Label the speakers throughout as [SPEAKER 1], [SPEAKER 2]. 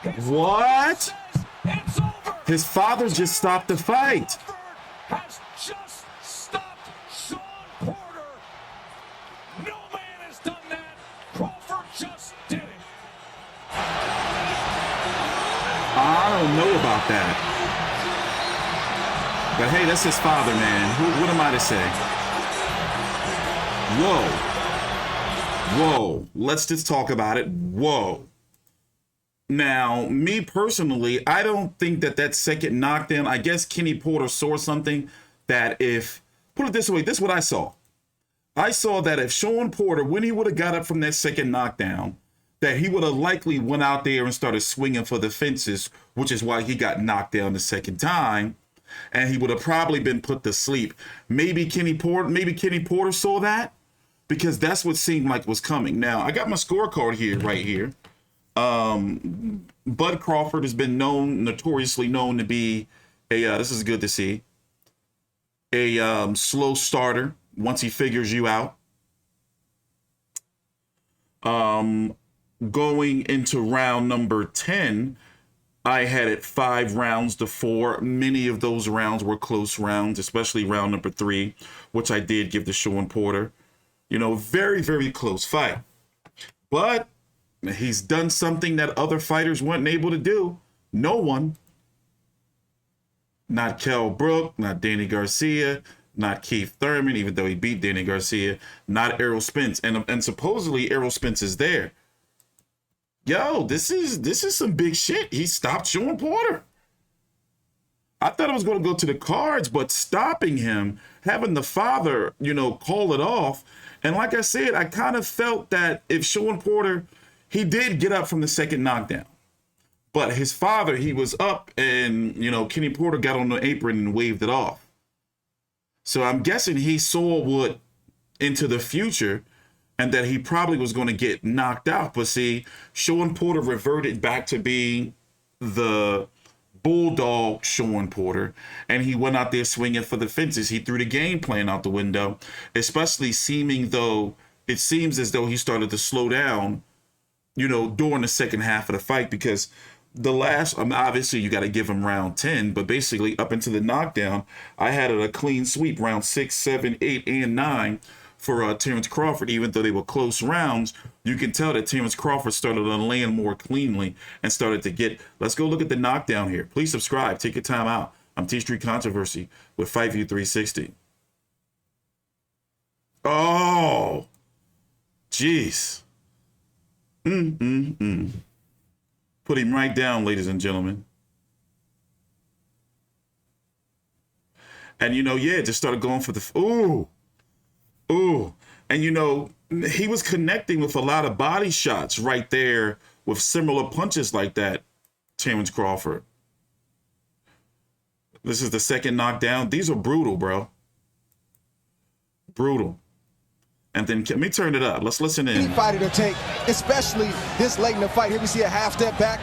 [SPEAKER 1] What? His father just stopped the fight.
[SPEAKER 2] Has just stopped Shawn Porter. No man has done that. Crawford just did it.
[SPEAKER 1] I don't know about that. But hey, that's his father, man. What am I to say? Whoa. Let's just talk about it. Whoa. Now, me personally, I don't think that second knockdown, I guess Kenny Porter saw something that put it this way, this is what I saw. I saw that if Shawn Porter, when he would have got up from that second knockdown, that he would have likely went out there and started swinging for the fences, which is why he got knocked down the second time, and he would have probably been put to sleep. Maybe Kenny Porter saw that, because that's what seemed like was coming. Now, I got my scorecard here, right here. Bud Crawford has been notoriously known to be this is good to see, a slow starter once he figures you out. Going into round number 10, I had it 5 rounds to 4. Many of those rounds were close rounds, especially round number 3, which I did give to Shawn Porter. Very, very close fight. But he's done something that other fighters weren't able to do. No one. Not Kell Brook, not Danny Garcia, not Keith Thurman, even though he beat Danny Garcia, not Errol Spence. And supposedly Errol Spence is there. Yo, this is some big shit. He stopped Shawn Porter. I thought it was going to go to the cards, but stopping him, having the father, call it off. And like I said, I kind of felt that if Shawn Porter, he did get up from the second knockdown, but his father, he was up and, Kenny Porter got on the apron and waved it off. So I'm guessing he saw what into the future and that he probably was going to get knocked out. But see, Shawn Porter reverted back to being the bulldog Shawn Porter, and he went out there swinging for the fences. He threw the game plan out the window, especially it seems as though he started to slow down, during the second half of the fight, because the last, obviously you got to give him round 10, but basically up into the knockdown, I had it a clean sweep, round 6, 7, 8, and 9 for Terence Crawford. Even though they were close rounds, you can tell that Terence Crawford started to land more cleanly and started to get, let's go look at the knockdown here. Please subscribe, take your time out. I'm T Street Controversy with Fight View 360. Oh, jeez. Put him right down, ladies and gentlemen. And just started going for the ooh. And he was connecting with a lot of body shots right there with similar punches like that, Terence Crawford. This is the second knockdown. These are brutal, bro. Brutal. And then let me turn it up. Let's listen in.
[SPEAKER 3] Any fighter to take, especially this late in the fight. Here we see a half step back.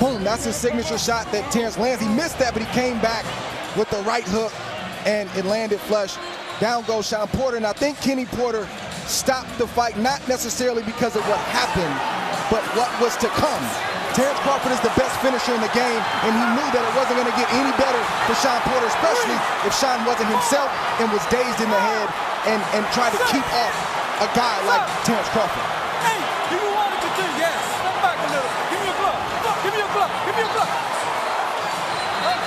[SPEAKER 3] Boom, that's his signature shot that Terence lands. He missed that, but he came back with the right hook, and it landed flush. Down goes Shawn Porter, and I think Kenny Porter stopped the fight, not necessarily because of what happened, but what was to come. Terence Crawford is the best finisher in the game, and he knew that it wasn't going to get any better for Shawn Porter, especially if Shawn wasn't himself and was dazed in the head and tried to keep off a guy like Terence Crawford.
[SPEAKER 2] Hey, do you want to continue? Yes. Step back a little. Give me a glove. Give me a glove. Give me a glove.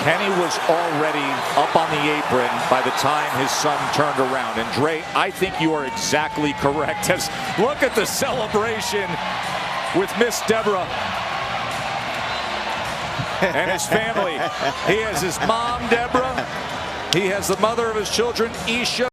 [SPEAKER 4] Kenny was already up on the apron by the time his son turned around. And Dre, I think you are exactly correct. As look at the celebration with Miss Deborah and his family. He has his mom, Deborah. He has the mother of his children, Isha.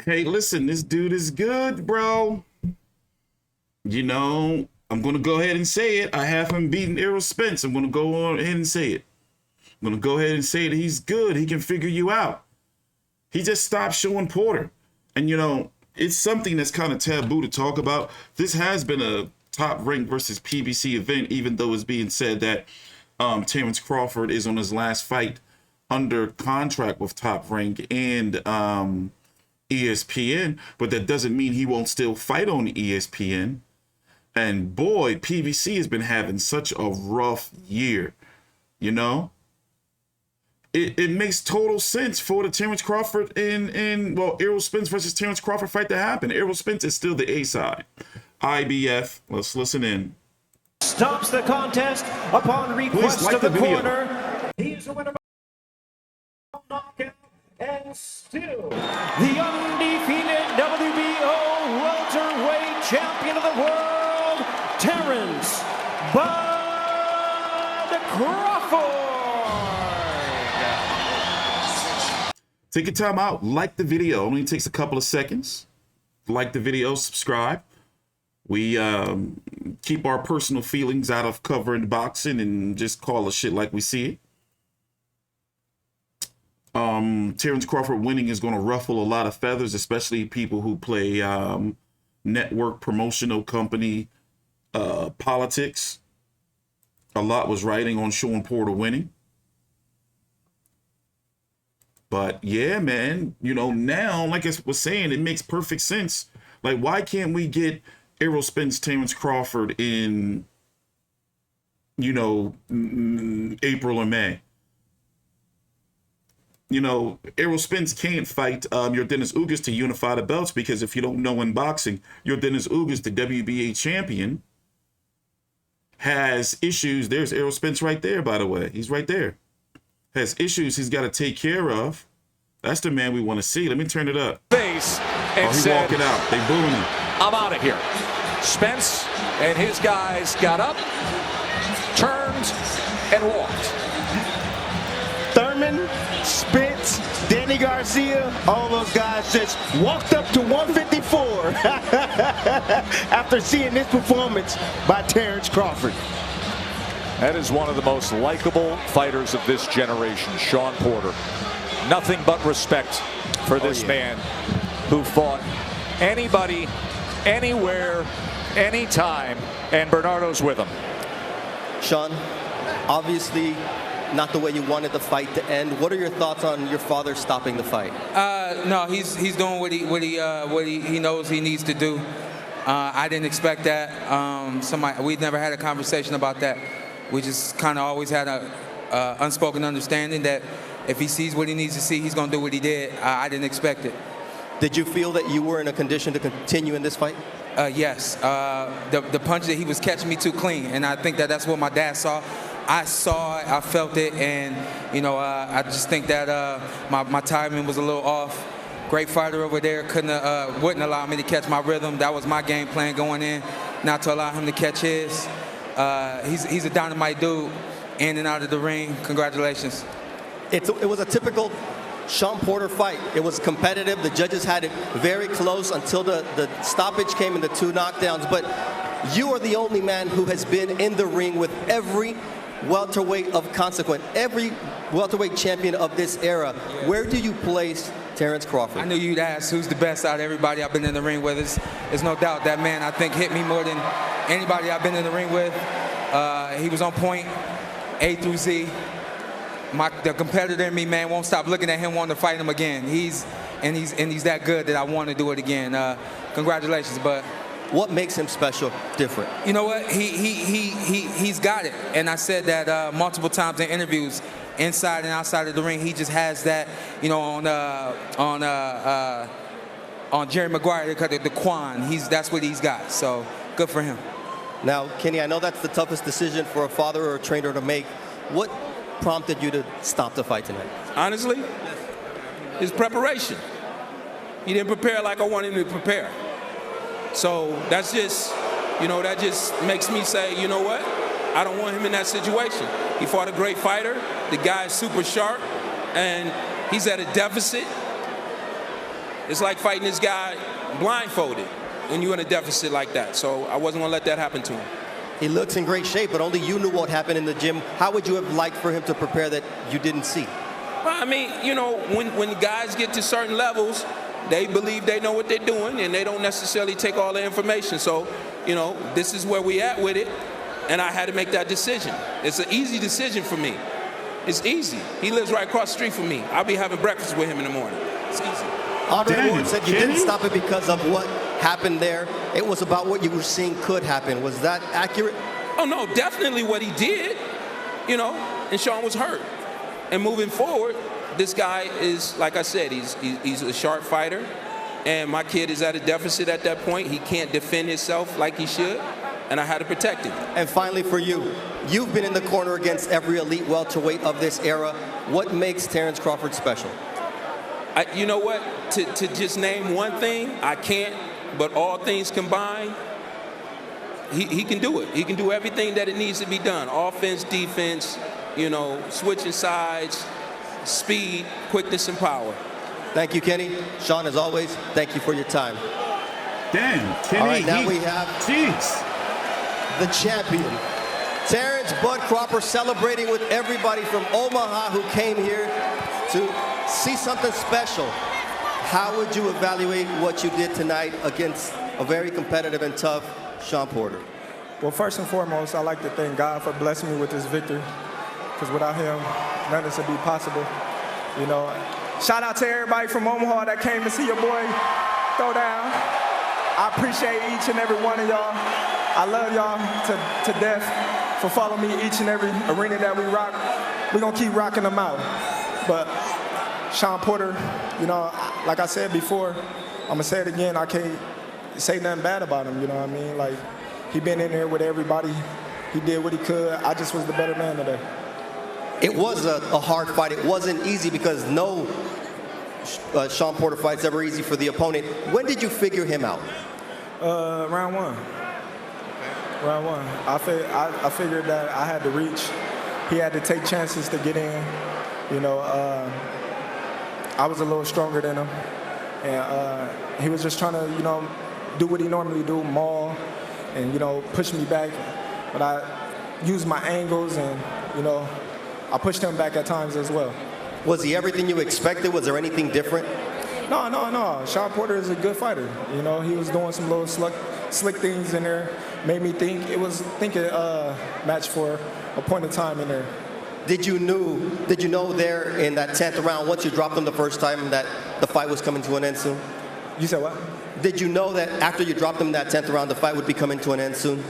[SPEAKER 1] Hey, listen, this dude is good, bro. I'm going to go ahead and say it. I have him beating Errol Spence. I'm going to go on ahead and say it. I'm going to go ahead and say that he's good. He can figure you out. He just stopped Shawn Porter. And, it's something that's kind of taboo to talk about. This has been a Top Rank versus PBC event, even though it's being said that Terence Crawford is on his last fight under contract with Top Rank and ESPN, but that doesn't mean he won't still fight on ESPN. And boy, PBC has been having such a rough year, you know? It makes total sense for the Terence Crawford Errol Spence versus Terence Crawford fight to happen. Errol Spence is still the A side. IBF, let's listen in.
[SPEAKER 5] Stops the contest upon request
[SPEAKER 1] like
[SPEAKER 5] of the
[SPEAKER 1] video.
[SPEAKER 5] corner. He is the winner by knockout and still the undefeated WBO welterweight champion of the world, Terence "Bud" Crawford.
[SPEAKER 1] Take your time out, like the video. Only takes a couple of seconds. Like the video, subscribe. We keep our personal feelings out of covering boxing and just call the shit like we see it. Terence Crawford winning is going to ruffle a lot of feathers, especially people who play network promotional company politics. A lot was writing on Shawn Porter winning. But yeah, man, you know, now, like I was saying, it makes perfect sense. Like, why can't we get Errol Spence, Terence Crawford in, you know, April or May? You know, Errol Spence can't fight Yordenis Ugas to unify the belts because if you don't know in boxing, Yordenis Ugas, the WBA champion, has issues. There's Errol Spence right there, by the way. He's right there. Has issues he's got to take care of. That's the man we want to see. Let me turn it up.
[SPEAKER 4] Face and
[SPEAKER 1] He
[SPEAKER 4] said,
[SPEAKER 1] walking out. They booing him.
[SPEAKER 4] I'm out of here. Spence and his guys got up, turned, and walked.
[SPEAKER 5] Thurman, Spence, Danny Garcia, all those guys just walked up to 154 after seeing this performance by Terence Crawford.
[SPEAKER 4] That is one of the most likable fighters of this generation, Shawn Porter. Nothing but respect for this man who fought anybody, anywhere, anytime, and Bernardo's with him.
[SPEAKER 6] Shawn, obviously not the way you wanted the fight to end. What are your thoughts on your father stopping the fight?
[SPEAKER 7] No, he's doing what he knows he needs to do. I didn't expect that. We'd never had a conversation about that. We just kind of always had a unspoken understanding that if he sees what he needs to see, he's going to do what he did. I didn't expect it.
[SPEAKER 6] Did you feel that you were in a condition to continue in this fight?
[SPEAKER 7] Yes. The punch that he was catching me too clean, and I think that that's what my dad saw. I saw it, I felt it, and you know, I just think that my timing was a little off. Great fighter over there, wouldn't allow me to catch my rhythm. That was my game plan going in, not to allow him to catch his. He's a dynamite dude, in and out of the ring. Congratulations.
[SPEAKER 6] It was a typical Shawn Porter fight. It was competitive. The judges had it very close until the stoppage came in the 2 knockdowns. But you are the only man who has been in the ring with every welterweight of consequence, every welterweight champion of this era. Where do you place Terence Crawford?
[SPEAKER 7] I knew you'd ask who's the best out of everybody I've been in the ring with. There's no doubt that man, I think, hit me more than anybody I've been in the ring with. He was on point, A through Z. The competitor in me, man, won't stop looking at him, wanting to fight him again. He's that good that I want to do it again. Congratulations, bud.
[SPEAKER 6] What makes him special, different?
[SPEAKER 7] You know what? He's got it. And I said that multiple times in interviews, inside and outside of the ring. He just has that, you know, on Jerry Maguire, the Quan. That's what he's got. So good for him.
[SPEAKER 6] Now, Kenny, I know that's the toughest decision for a father or a trainer to make. What prompted you to stop the fight tonight?
[SPEAKER 8] Honestly, his preparation. He didn't prepare like I wanted him to prepare. So that's just, you know, that just makes me say, you know what? I don't want him in that situation. He fought a great fighter. The guy is super sharp, and he's at a deficit. It's like fighting this guy blindfolded when you're in a deficit like that. So I wasn't going to let that happen to him.
[SPEAKER 6] He looks in great shape, but only you knew what happened in the gym. How would you have liked for him to prepare that you didn't see?
[SPEAKER 8] Well, I mean, you know, when guys get to certain levels, they believe they know what they're doing, and they don't necessarily take all the information. So, you know, this is where we at with it, and I had to make that decision. It's an easy decision for me. It's easy. He lives right across the street from me. I'll be having breakfast with him in the morning. It's easy.
[SPEAKER 6] Andre Ward said you didn't stop it because of what happened there. It was about what you were seeing could happen. Was that accurate?
[SPEAKER 8] Oh, no, definitely what he did, you know, and Shawn was hurt. And moving forward, this guy is, like I said, he's a sharp fighter, and my kid is at a deficit at that point. He can't defend himself like he should, and I had to protect him.
[SPEAKER 6] And finally for you, you've been in the corner against every elite welterweight of this era. What makes Terence Crawford special?
[SPEAKER 8] You know what? To just name one thing, I can't, but all things combined, he can do it. He can do everything that it needs to be done. Offense, defense, you know, switching sides, speed, quickness, and power.
[SPEAKER 6] Thank you, Kenny. Shawn, as always, thank you for your time.
[SPEAKER 1] Damn, Kenny.
[SPEAKER 6] All right, now we have the champion, Terence Bud Crawford, celebrating with everybody from Omaha who came here to see something special. How would you evaluate what you did tonight against a very competitive and tough Shawn Porter?
[SPEAKER 9] Well, first and foremost, I'd like to thank God for blessing me with this victory, because without him, none of this would be possible. You know, shout out to everybody from Omaha that came to see your boy throw down. I appreciate each and every one of y'all. I love y'all to death for following me each and every arena that we rock. We're going to keep rocking them out. But Shawn Porter, you know, like I said before, I'm going to say it again, I can't say nothing bad about him, you know what I mean? Like, he been in there with everybody. He did what he could. I just was the better man today.
[SPEAKER 6] It was a hard fight. It wasn't easy because no Shawn Porter fight's ever easy for the opponent. When did you figure him out?
[SPEAKER 9] Round one. Round one. I figured that I had to reach. He had to take chances to get in. You know, I was a little stronger than him. And he was just trying to, you know, do what he normally do, maul, and, you know, push me back. But I used my angles and, you know, I pushed him back at times as well.
[SPEAKER 6] Was he everything you expected? Was there anything different?
[SPEAKER 9] No. Shawn Porter is a good fighter. You know, he was doing some little slick things in there. Made me think it was a match for a point of time in there.
[SPEAKER 6] Did you know there in that 10th round, once you dropped him the first time, that the fight was coming to an end soon?
[SPEAKER 9] You said what?
[SPEAKER 6] Did you know that after you dropped him that 10th round, the fight would be coming to an end soon?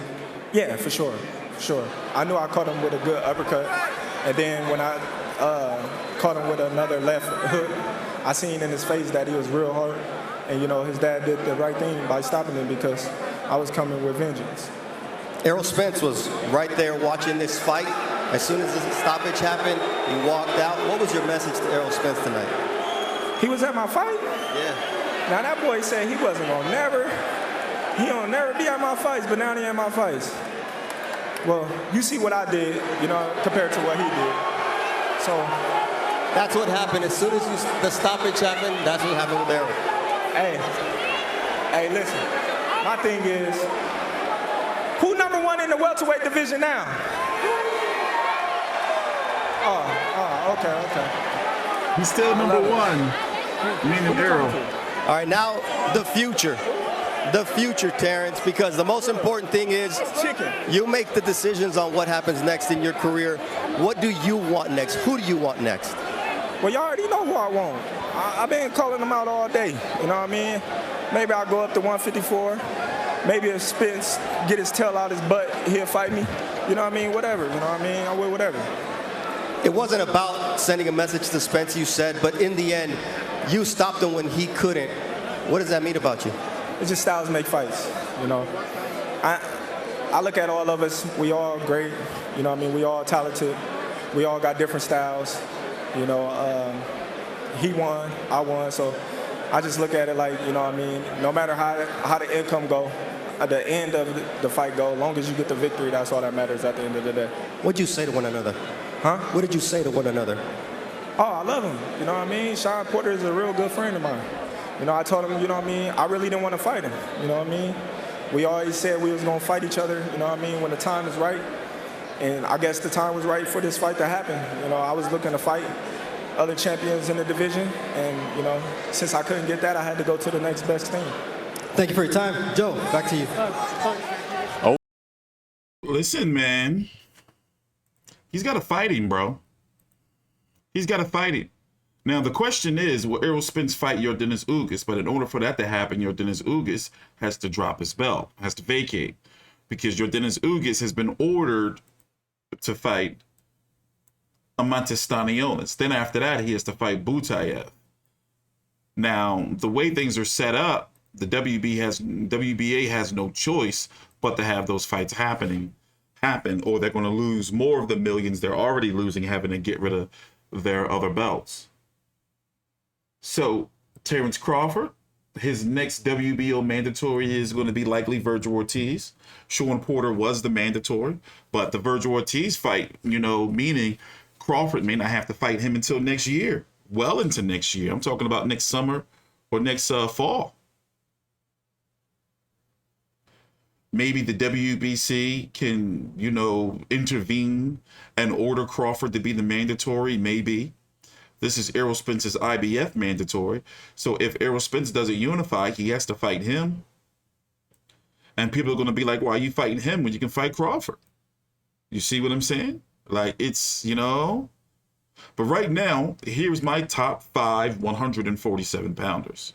[SPEAKER 9] Yeah, for sure. I knew I caught him with a good uppercut. And then when I caught him with another left hook, I seen in his face that he was real hard. And, you know, his dad did the right thing by stopping him because I was coming with vengeance.
[SPEAKER 6] Errol Spence was right there watching this fight. As soon as the stoppage happened, he walked out. What was your message to Errol Spence tonight?
[SPEAKER 9] He was at my fight?
[SPEAKER 6] Yeah.
[SPEAKER 9] Now, that boy said he wasn't going to never be at my fights, but now he at my fights. Well, you see what I did, you know, compared to what he did. So
[SPEAKER 6] that's what happened. As soon as the stoppage happened, that's what happened with Errol.
[SPEAKER 9] Hey, listen. My thing is, who number one in the welterweight division now? Okay.
[SPEAKER 1] He's still number one, meaning Errol.
[SPEAKER 6] All right, now the future. The future, Terence, because the most important thing is you make the decisions on what happens next in your career. What do you want next? Who do you want next?
[SPEAKER 9] Well, you already know who I want. I've been calling them out all day, you know what I mean? Maybe I'll go up to 154. Maybe if Spence get his tail out his butt, he'll fight me. You know what I mean? Whatever, you know what I mean? I will whatever.
[SPEAKER 6] It wasn't about sending a message to Spence, you said, but in the end, you stopped him when he couldn't. What does that mean about you?
[SPEAKER 9] It's just styles make fights, you know. I look at all of us, we all great, you know what I mean? We all talented. We all got different styles, you know. He won, I won, so I just look at it like, you know what I mean? No matter how the outcome go, at the end of the fight go, as long as you get the victory, that's all that matters at the end of the day.
[SPEAKER 6] What'd you say to one another?
[SPEAKER 9] Huh?
[SPEAKER 6] What did you say to one another?
[SPEAKER 9] Oh, I love him, you know what I mean? Shawn Porter is a real good friend of mine. You know, I told him, you know what I mean, I really didn't want to fight him, you know what I mean? We always said we was going to fight each other, you know what I mean, when the time is right. And I guess the time was right for this fight to happen. You know, I was looking to fight other champions in the division. And, you know, since I couldn't get that, I had to go to the next best thing.
[SPEAKER 6] Thank you for your time. Joe, back to you.
[SPEAKER 1] Oh, listen, man. He's got to fight him, bro. He's got to fight him. Now, the question is, will Errol Spence fight Yordenis Ugas? But in order for that to happen, Yordenis Ugas has to drop his belt, has to vacate. Because Yordenis Ugas has been ordered to fight Amantis Stanionis. Then after that, he has to fight Butayev. Now, the way things are set up, the WBA has no choice but to have those fights happen, or they're going to lose more of the millions they're already losing having to get rid of their other belts. So, Terence Crawford, his next WBO mandatory is going to be likely Virgil Ortiz. Shawn Porter was the mandatory, but the Virgil Ortiz fight, meaning Crawford may not have to fight him until next year, well into next year. I'm talking about next summer or next fall. Maybe the WBC can, intervene and order Crawford to be the mandatory, maybe. This is Errol Spence's IBF mandatory. So if Errol Spence doesn't unify, he has to fight him. And people are going to be like, why are you fighting him when you can fight Crawford? You see what I'm saying? Like, it's, But right now, here's my top 5 147 pounders.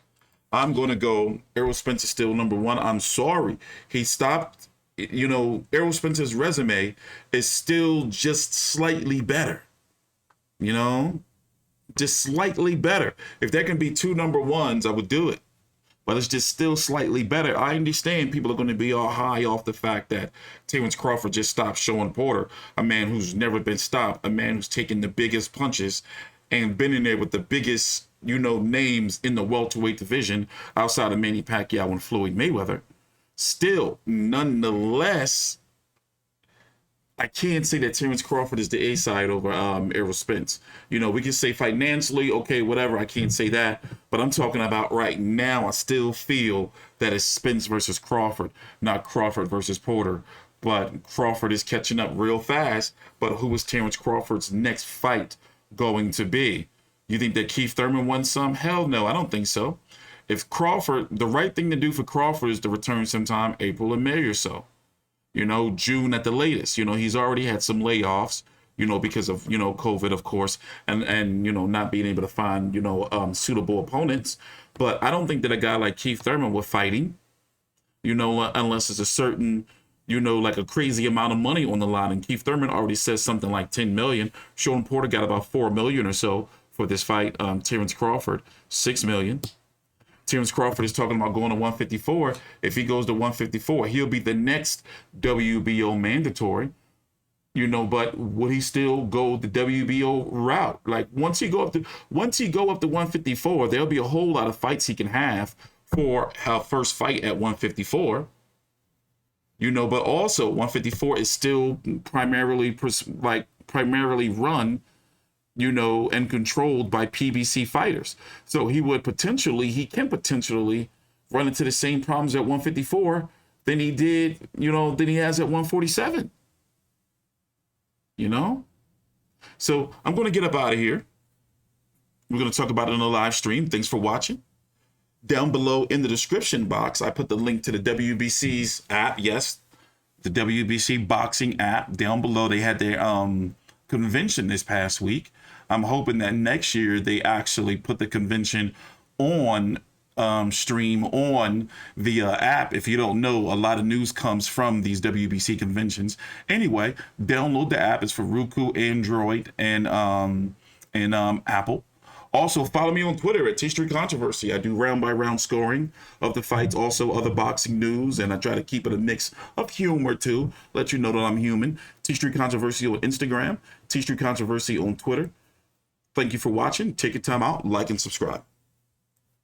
[SPEAKER 1] I'm going to go, Errol Spence is still number 1. I'm sorry. He stopped, Errol Spence's resume is still just slightly better. Just slightly better. If there can be 2 number 1s, I would do it. But it's just still slightly better. I understand people are going to be all high off the fact that Terence Crawford just stopped Shawn Porter, a man who's never been stopped, a man who's taken the biggest punches and been in there with the biggest, names in the welterweight division outside of Manny Pacquiao and Floyd Mayweather. Still, nonetheless, I can't say that Terence Crawford is the A side over Errol Spence. We can say financially, okay, whatever. I can't say that. But I'm talking about right now, I still feel that it's Spence versus Crawford, not Crawford versus Porter. But Crawford is catching up real fast. But who is Terence Crawford's next fight going to be? You think that Keith Thurman won some? Hell no, I don't think so. If Crawford, the right thing to do for Crawford is to return sometime April or May or so. June at the latest. He's already had some layoffs, because of, COVID, of course, and not being able to find, suitable opponents. But I don't think that a guy like Keith Thurman would fight him, unless it's a certain, like a crazy amount of money on the line. And Keith Thurman already says something like 10 million. Shawn Porter got about 4 million or so for this fight. Terence Crawford, 6 million. Terence Crawford is talking about going to 154. If he goes to 154, he'll be the next WBO mandatory. But would he still go the WBO route? Like once he go up to 154, there'll be a whole lot of fights he can have for our first fight at 154. But also 154 is still primarily run and controlled by PBC fighters. So he can potentially run into the same problems at 154 than he did, than he has at 147. So I'm going to get up out of here. We're going to talk about it on the live stream. Thanks for watching. Down below in the description box, I put the link to the WBC's app. Yes, the WBC boxing app. Down below, they had their convention this past week. I'm hoping that next year they actually put the convention on stream on the app. If you don't know, a lot of news comes from these WBC conventions. Anyway, download the app. It's for Roku, Android, and Apple. Also, follow me on Twitter at T Street Controversy. I do round-by-round scoring of the fights, also other boxing news, and I try to keep it a mix of humor, too. Let you know that I'm human. T Street Controversy on Instagram, T Street Controversy on Twitter. Thank you for watching. Take your time out, like, and subscribe.